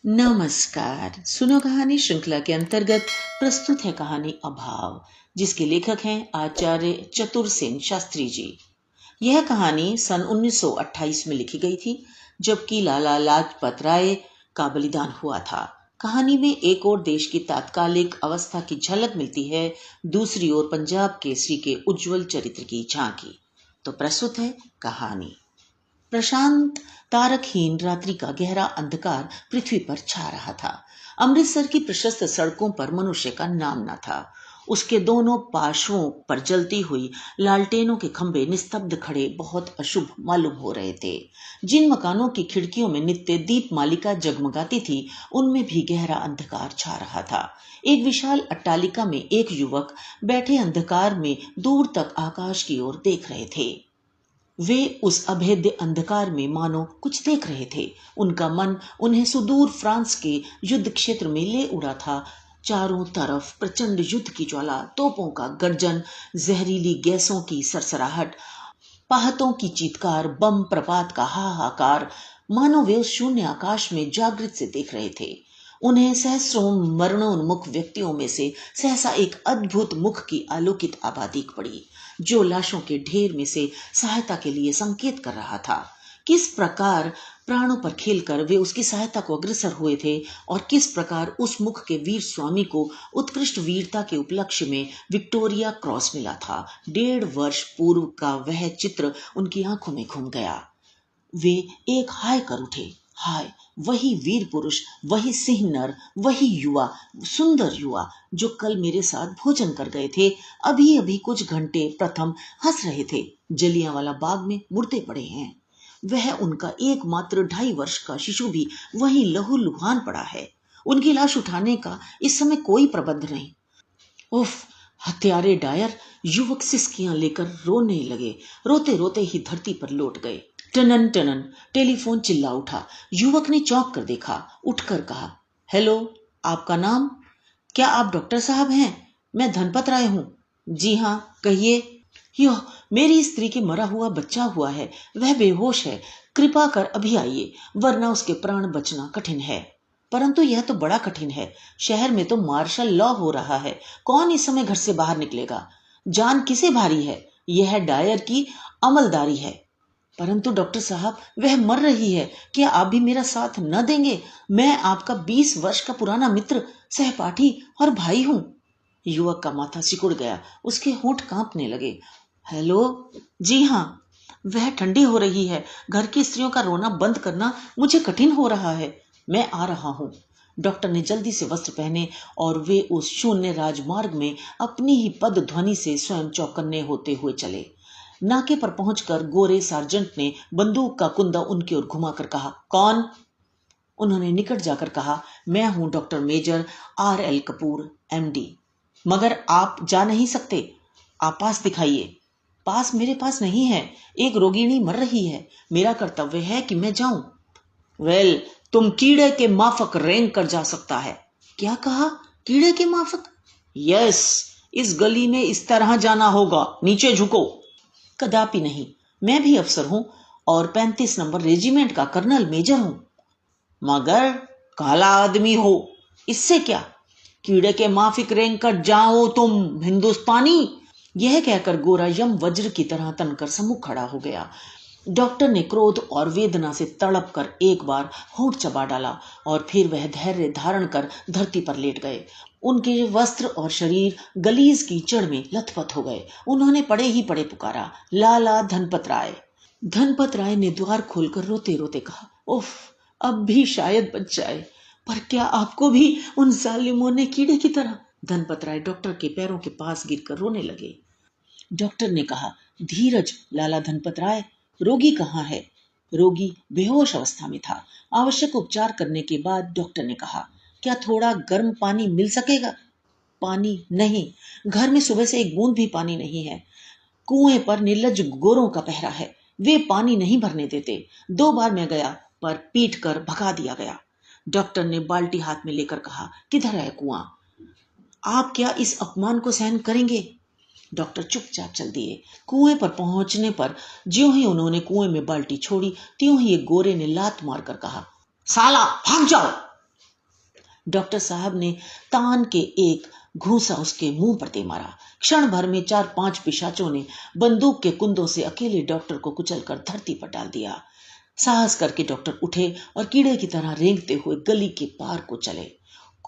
नमस्कार। सुनो कहानी श्रृंखला के अंतर्गत प्रस्तुत है कहानी अभाव, जिसके लेखक हैं आचार्य चतुर सेन शास्त्री जी। यह कहानी सन 1928 में लिखी गई थी, जबकि लाला लाजपत राय का बलिदान हुआ था। कहानी में एक और देश की तात्कालिक अवस्था की झलक मिलती है, दूसरी ओर पंजाब केसरी के उज्जवल चरित्र की झांकी। तो प्रस्तुत है कहानी। प्रशांत तारकहीन रात्रि का गहरा अंधकार पृथ्वी पर छा रहा था। अमृतसर की प्रशस्त सड़कों पर मनुष्य का नाम न था। उसके दोनों पार्श्वों पर जलती हुई लालटेनों के खंभे निस्तब्ध खड़े बहुत अशुभ मालूम हो रहे थे। जिन मकानों की खिड़कियों में नित्य दीप मालिका जगमगाती थी, उनमें भी गहरा अंधकार छा रहा था। एक विशाल अट्टालिका में एक युवक बैठे अंधकार में दूर तक आकाश की ओर देख रहे थे। वे उस अभेद्य अंधकार में मानो कुछ देख रहे थे। उनका मन उन्हें सुदूर फ्रांस के युद्ध क्षेत्र में ले उड़ा था। चारों तरफ प्रचंड युद्ध की ज्वाला, तोपों का गर्जन, जहरीली गैसों की सरसराहट, पाहतों की चीत्कार, बम प्रपात का हाहाकार, मानो वे उस शून्य आकाश में जागृत से देख रहे थे। उन्हें सहस्रों मरणोन्मुख व्यक्तियों में से सहसा एक अद्भुत मुख की आलोकित आभा दिख पड़ी, जो लाशों के ढेर में से सहायता के लिए संकेत कर रहा था। किस प्रकार प्राणों पर खेलकर वे उसकी सहायता को अग्रसर हुए थे, और किस प्रकार उस मुख के वीर स्वामी को उत्कृष्ट वीरता के उपलक्ष्य में विक्टोरिया क्रॉस मिला था। 1.5 वर्ष पूर्व का वह चित्र उनकी आंखों में घूम गया। वे एक हाय कर उठे। हाय, वही वीर पुरुष, वही सिंह नर, वही युवा, सुंदर युवा जो कल मेरे साथ भोजन कर गए थे, अभी अभी कुछ घंटे प्रथम हंस रहे थे, जलियांवाला बाग में मुर्दे पड़े हैं। वह उनका एकमात्र 2.5 वर्ष का शिशु भी वही लहूलुहान पड़ा है। उनकी लाश उठाने का इस समय कोई प्रबंध नहीं। उफ, हत्यारे डायर! युवक सिसकियां लेकर रोने लगे। रोते रोते ही धरती पर लौट गए। टनन टनन टेलीफोन चिल्ला उठा। युवक ने चौंक कर देखा, उठकर कहा, हेलो, आपका नाम? क्या आप डॉक्टर साहब हैं? मैं धनपत राय हूं। जी हाँ, कहिए। यो, मेरी स्त्री के मरा हुआ बच्चा हुआ है, वह बेहोश है। कृपा कर अभी आइए, वरना उसके प्राण बचना कठिन है। परंतु यह तो बड़ा कठिन है। शहर में तो मार्शल लॉ हो रहा है। कौन इस समय घर से बाहर निकलेगा? जान किसे भारी है? यह डायर की अमलदारी है। परंतु डॉक्टर साहब, वह मर रही है। क्या आप भी मेरा साथ न देंगे? मैं आपका 20 वर्ष का पुराना मित्र, सहपाठी और भाई हूं। युवक का माथा सिकुड़ गया, उसके होंठ कांपने लगे। हेलो, जी हाँ। वह ठंडी हो रही है। घर की स्त्रियों का रोना बंद करना मुझे कठिन हो रहा है। मैं आ रहा हूँ। डॉक्टर ने जल्दी से वस्त्र पहने और वे उस शून्य राजमार्ग में अपनी ही पद ध्वनि से स्वयं चौकन्ने होते हुए चले। नाके पर पहुंचकर गोरे सार्जेंट ने बंदूक का कुंदा उनकी ओर घुमाकर कहा, कौन? उन्होंने निकट जाकर कहा, मैं हूं doctor major RL Kapoor, MD। मगर आप जा नहीं सकते। आप पास दिखाइए। पास मेरे पास नहीं है। एक रोगिणी मर रही है। मेरा कर्तव्य है कि मैं जाऊं। वेल, तुम कीड़े के माफक रेंग कर जा सकता है। क्या कहा? कीड़े के माफक? यस, इस गली में इस तरह जाना होगा। नीचे झुको। कदापि नहीं। मैं भी अफसर हूं और 35 नंबर रेजिमेंट का कर्नल मेजर हूं। मगर काला आदमी हो, इससे क्या? कीड़े के माफिक रेंग कर जाओ तुम, हिंदुस्तानी। यह कहकर गोरा यम वज्र की तरह तनकर सम्मुख खड़ा हो गया। डॉक्टर ने क्रोध और वेदना से तड़प कर एक बार होंठ चबा डाला और फिर वह धैर्य धारण कर धरती पर लेट गए। उनके वस्त्र और शरीर गलीज कीचड़ में लथपथ हो गए। उन्होंने पड़े ही पड़े पुकारा, लाला धनपत राय। धनपत राय ने द्वार खोलकर रोते रोते कहा, उफ, अब भी शायद बच जाए। पर क्या आपको भी उन जालिमों ने कीड़े की तरह? धनपत राय डॉक्टर के पैरों के पास गिरकर रोने लगे। डॉक्टर ने कहा, धीरज लाला धनपत राय, रोगी कहाँ है? रोगी बेहोश अवस्था में था। आवश्यक उपचार करने के बाद डॉक्टर ने कहा, क्या थोड़ा गर्म पानी मिल सकेगा? पानी नहीं। घर में सुबह से एक बूंद भी पानी नहीं है। कुएं पर निर्लज्ज गोरों का पहरा है। वे पानी नहीं भरने देते। 2 बार मैं गया, पर पीट कर भगा दिया गया। डॉक्टर ने बाल्टी हाथ में लेकर कहा, किधर है कुआं? आप क्या इस अपमान को सहन करेंगे? डॉक्टर चुपचाप चल दिए। कुएं पर पहुंचने पर ज्यों ही उन्होंने कुएं में बाल्टी छोड़ी, त्यों ही एक गोरे ने लात मारकर कहा, साला भाग जाओ। डॉक्टर साहब ने तान के एक घूंसा उसके मुंह पर दे मारा। क्षण भर में 4-5 पिशाचों ने बंदूक के कुंदों से अकेले डॉक्टर को कुचलकर धरती पर डाल दिया। साहस करके डॉक्टर उठे और कीड़े की तरह रेंगते हुए गली के पार को चले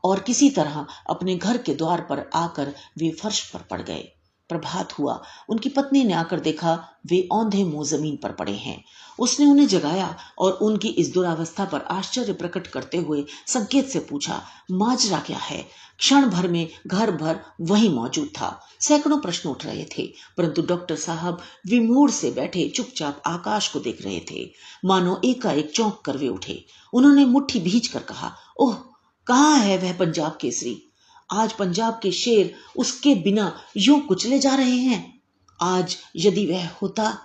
और किसी तरह अपने घर के द्वार पर आकर वे फर्श पर पड़ गए। प्रभात हुआ। उनकी पत्नी ने आकर देखा वे औंधे मुंह जमीन पर पड़े हैं। उसने उन्हें जगाया और उनकी इस दुरावस्था पर आश्चर्य प्रकट करते हुए संकेत से पूछा, माजरा क्या है? क्षण भर में घर भर वही मौजूद था। सैकड़ों प्रश्न उठ रहे थे, परंतु डॉक्टर साहब विमूढ़ से बैठे चुपचाप आकाश को देख रहे थे, मानो एकाएक चौंक कर वे उठे। उन्होंने मुट्ठी भींच कर कहा, ओह, कहाँ है वह पंजाब केसरी? आज पंजाब के शेर उसके बिना यूं कुचले जा रहे हैं। आज यदि वह होता।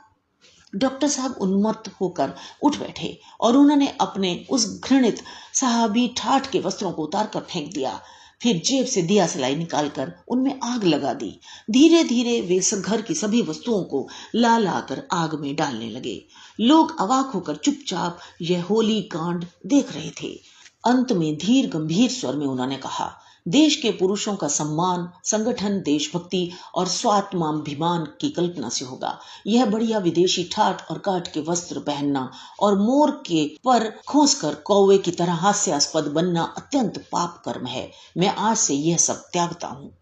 डॉक्टर साहब उन्मत्त होकर उठ बैठे और उन्होंने अपने उस घृणित साहबी ठाठ के वस्त्रों को उतार कर फेंक दिया। फिर जेब से दिया सलाई निकालकर उनमें आग लगा दी। धीरे धीरे वे घर की सभी वस्तुओं को ला ला कर आग में डालने लगे। लोग अवाक होकर चुपचाप यह होली कांड देख रहे थे। अंत में धीर गंभीर स्वर में उन्होंने कहा, देश के पुरुषों का सम्मान, संगठन, देशभक्ति और स्वात्माभिमान की कल्पना से होगा। यह बढ़िया विदेशी ठाट और काट के वस्त्र पहनना और मोर के पर खोसकर कौवे की तरह हास्यास्पद बनना अत्यंत पाप कर्म है। मैं आज से यह सब त्यागता हूँ।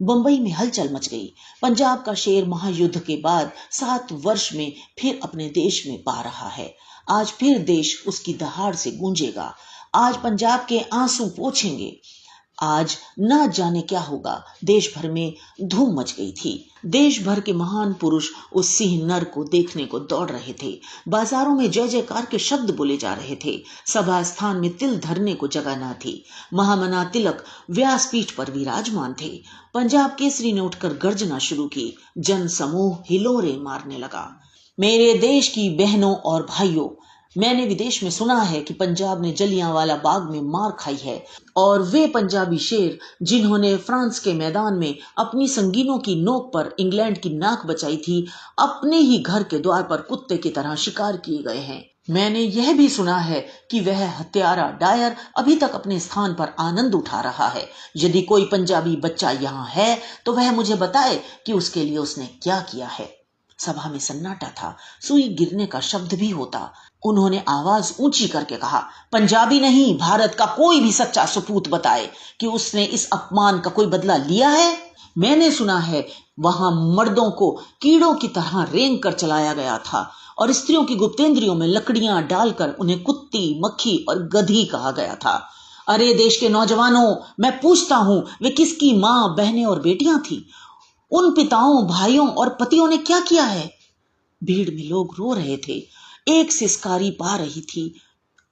बंबई में हलचल मच गई। पंजाब का शेर महायुद्ध के बाद 7 वर्ष में फिर अपने देश में पा रहा है। आज फिर देश उसकी दहाड़ से गूंजेगा। आज पंजाब के आंसू पोंछेंगे। आज न जाने क्या होगा। देश भर में धूम मच गई थी। देश भर के महान पुरुष उस सिंह नर को देखने को दौड़ रहे थे। बाजारों में जय जयकार के शब्द बोले जा रहे थे। सभा स्थान में तिल धरने को जगह न थी। महामना तिलक व्यासपीठ पर विराजमान थे। पंजाब केसरी ने उठकर गर्जना शुरू की। जन समूह हिलोरे मारने लगा। मेरे देश की बहनों और भाइयों, मैंने विदेश में सुना है कि पंजाब ने जलियांवाला बाग में मार खाई है और वे पंजाबी शेर जिन्होंने फ्रांस के मैदान में अपनी संगीनों की नोक पर इंग्लैंड की नाक बचाई थी, अपने ही घर के द्वार पर कुत्ते की तरह शिकार किए गए हैं। मैंने यह भी सुना है कि वह हत्यारा डायर अभी तक अपने स्थान पर आनंद उठा रहा है। यदि कोई पंजाबी बच्चा यहाँ है तो वह मुझे बताए कि उसके लिए उसने क्या किया है। सभा में सन्नाटा था। सुई गिरने का शब्द भी होता। उन्होंने आवाज ऊंची करके कहा, पंजाबी नहीं, भारत का कोई भी सच्चा सपूत बताए कि उसने इस अपमान का कोई बदला लिया है। मैंने सुना है वहां मर्दों को कीड़ों की तरह रेंग कर चलाया गया था और स्त्रियों की गुप्तेंद्रियों में लकड़ियां डालकर उन्हें कुत्ती, मक्खी और गधी कहा गया था। अरे देश के नौजवानों, मैं पूछता हूं, वे किसकी मां, बहनें और बेटियां थी? उन पिताओं, भाइयों और पतियों ने क्या किया है? भीड़ में लोग रो रहे थे। एक सिसकारी पा रही थी।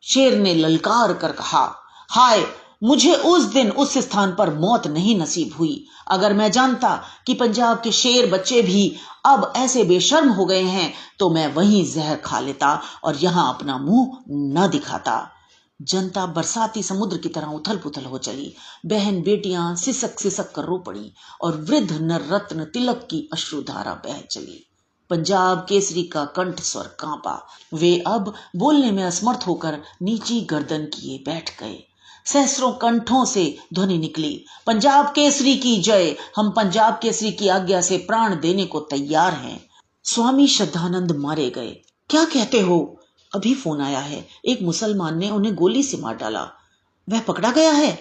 शेर ने ललकार कर कहा, हाय, मुझे उस दिन उस स्थान पर मौत नहीं नसीब हुई। अगर मैं जानता कि पंजाब के शेर बच्चे भी अब ऐसे बेशर्म हो गए हैं तो मैं वहीं जहर खा लेता और यहां अपना मुंह न दिखाता। जनता बरसाती समुद्र की तरह उथल पुथल हो चली। बहन बेटियां सिसक सिसक कर रो पड़ी और वृद्ध नर रत्न तिलक की अश्रुधारा बह चली। पंजाब केसरी का कंठ स्वर कांपा। वे अब बोलने में असमर्थ होकर नीची गर्दन किए बैठ गए। सहस्रों कंठों से ध्वनि निकली, पंजाब केसरी की जय। हम पंजाब केसरी की आज्ञा से प्राण देने को तैयार हैं। स्वामी श्रद्धानंद मारे गए। क्या कहते हो? अभी फोन आया है, एक मुसलमान ने उन्हें गोली से मार डाला। वह पकड़ा गया है?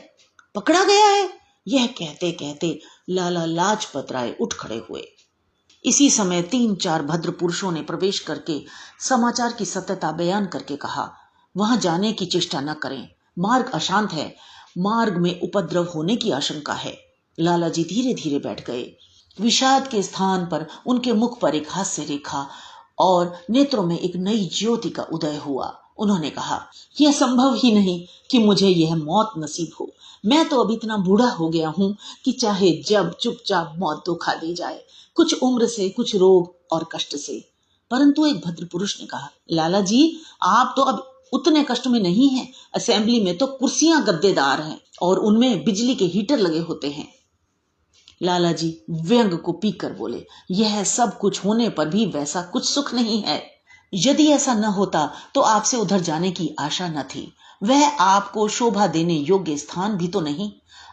पकड़ा गया है? यह कहते कहते लाला लाजपत राय उठ खड़े हुए। इसी समय 3-4 भद्र पुरुषों ने प्रवेश करके समाचार की सत्यता बयान करके कहा, वहां जाने की चेष्टा न करें, मार्ग अशांत है, मार्ग में उपद्रव होने की आशंका है। लालाजी धीरे धीरे बैठ गए। विषाद के स्थान पर उनके मुख पर एक हास्य रेखा और नेत्रों में एक नई ज्योति का उदय हुआ। उन्होंने कहा, यह संभव ही नहीं कि मुझे यह मौत नसीब हो। मैं तो अब इतना बूढ़ा हो गया हूं कि चाहे जब चुपचाप मौत तो खा ली जाए, कुछ उम्र से, कुछ रोग और कष्ट से। परंतु एक भद्र पुरुष ने कहा, लाला जी, आप तो अब उतने कष्ट में नहीं हैं। असेंबली में तो कुर्सियां गद्देदार हैं और उनमें बिजली के हीटर लगे होते हैं। लाला जी व्यंग को पीकर बोले, यह सब कुछ होने पर भी वैसा कुछ सुख नहीं है। यदि ऐसा न होता तो आपसे उधर जाने की आशा न थी। वह आपको शोभा देने योग्य स्थान भी तो नहीं।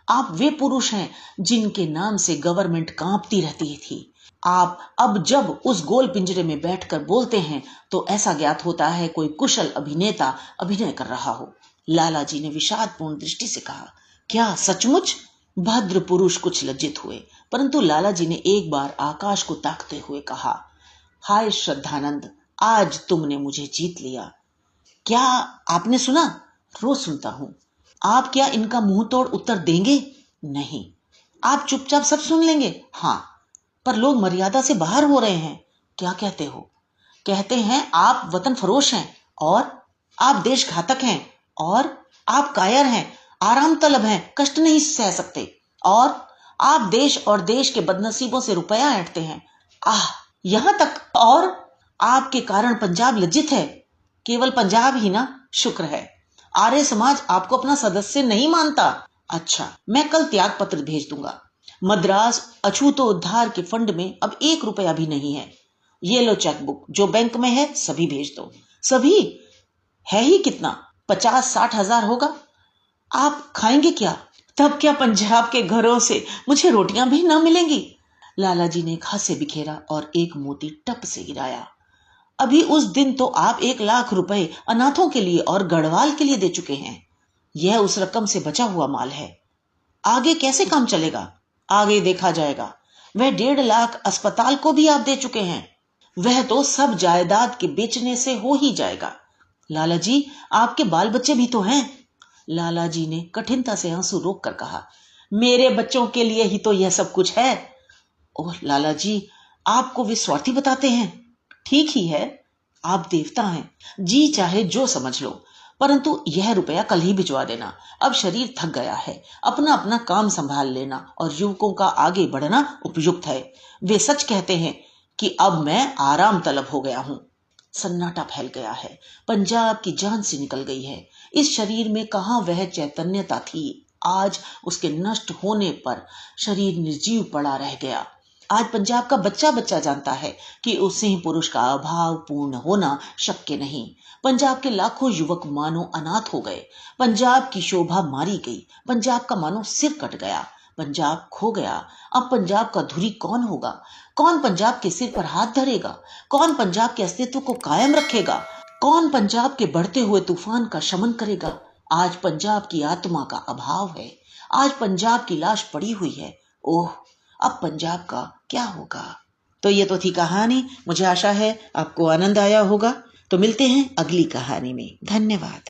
आप वे पुरुष हैं जिनके नाम से गवर्नमेंट कांपती रहती थी। आप अब जब उस गोल पिंजरे में बैठकर बोलते हैं तो ऐसा ज्ञात होता है कोई कुशल अभिनेता अभिनय कर रहा हो। लाला जी ने विषादपूर्ण दृष्टि से कहा, क्या सचमुच? भद्र पुरुष कुछ लज्जित हुए, परंतु लाला जी ने एक बार आकाश को ताकते हुए कहा, हाय श्रद्धानंद, आज तुमने मुझे जीत लिया। क्या आपने सुना? रोज सुनता हूं। आप क्या इनका मुंह तोड़ उत्तर देंगे? नहीं। आप चुपचाप सब सुन लेंगे? हाँ। पर लोग मर्यादा से बाहर हो रहे हैं। क्या कहते हो? कहते हैं आप वतन फरोश हैं, और आप देशघातक हैं, और आप कायर हैं, आराम तलब हैं, कष्ट नहीं सह सकते, और आप देश और देश के बदनसीबों से रुपया ऐंठते हैं। आह, यहां तक। और आपके कारण पंजाब लज्जित है। केवल पंजाब ही ना, शुक्र है। आर्य समाज आपको अपना सदस्य नहीं मानता। अच्छा, मैं कल त्याग पत्र भेज दूंगा। मद्रास अछूतोद्धार के फंड में अब 1 रुपया भी नहीं है। ये लो चेकबुक, जो बैंक में है सभी भेज दो। सभी? है ही कितना? 50-60 हजार होगा। आप खाएंगे क्या? तब क्या पंजाब के घरों से मुझे रोटियां भी ना मिलेंगी? लाला जी ने एक हास्य बिखेरा और एक मोती टप से गिराया। अभी उस दिन तो आप 1 लाख रुपए अनाथों के लिए और गढ़वाल के लिए दे चुके हैं। यह उस रकम से बचा हुआ माल है। आगे कैसे काम चलेगा? आगे देखा जाएगा। वह 1.5 लाख अस्पताल को भी आप दे चुके हैं। वह तो सब जायदाद के बेचने से हो ही जाएगा। लाला जी, आपके बाल बच्चे भी तो हैं। लाला जी ने कठिनता से आंसू रोक कर कहा, मेरे बच्चों के लिए ही तो यह सब कुछ है। ओह लाला जी, आपको वे स्वार्थी बताते हैं। ठीक ही है, आप देवता हैं, जी चाहे जो समझ लो, परंतु यह रुपया कल ही भिजवा देना। अब शरीर थक गया है, अपना अपना काम संभाल लेना और युवकों का आगे बढ़ना उपयुक्त है। वे सच कहते हैं कि अब मैं आराम तलब हो गया हूं। सन्नाटा फैल गया है। पंजाब की जान से निकल गई है। इस शरीर में कहां वह चैतन्यता थी। आज उसके नष्ट होने पर शरीर निर्जीव पड़ा रह गया। आज पंजाब का बच्चा बच्चा जानता है कि उस सिंह पुरुष का अभाव पूर्ण होना शक्य नहीं। पंजाब के लाखों युवक मानो अनाथ हो गए। पंजाब की शोभा मारी गई। पंजाब का मानो सिर कट गया। पंजाब खो गया। अब पंजाब का धुरी कौन होगा? कौन पंजाब के सिर पर हाथ धरेगा? कौन पंजाब के अस्तित्व को कायम रखेगा? कौन पंजाब के बढ़ते हुए तूफान का शमन करेगा? आज पंजाब की आत्मा का अभाव है। आज पंजाब की लाश पड़ी हुई है। ओह, अब पंजाब का क्या होगा? तो ये तो थी कहानी। मुझे आशा है आपको आनंद आया होगा। तो मिलते हैं अगली कहानी में। धन्यवाद।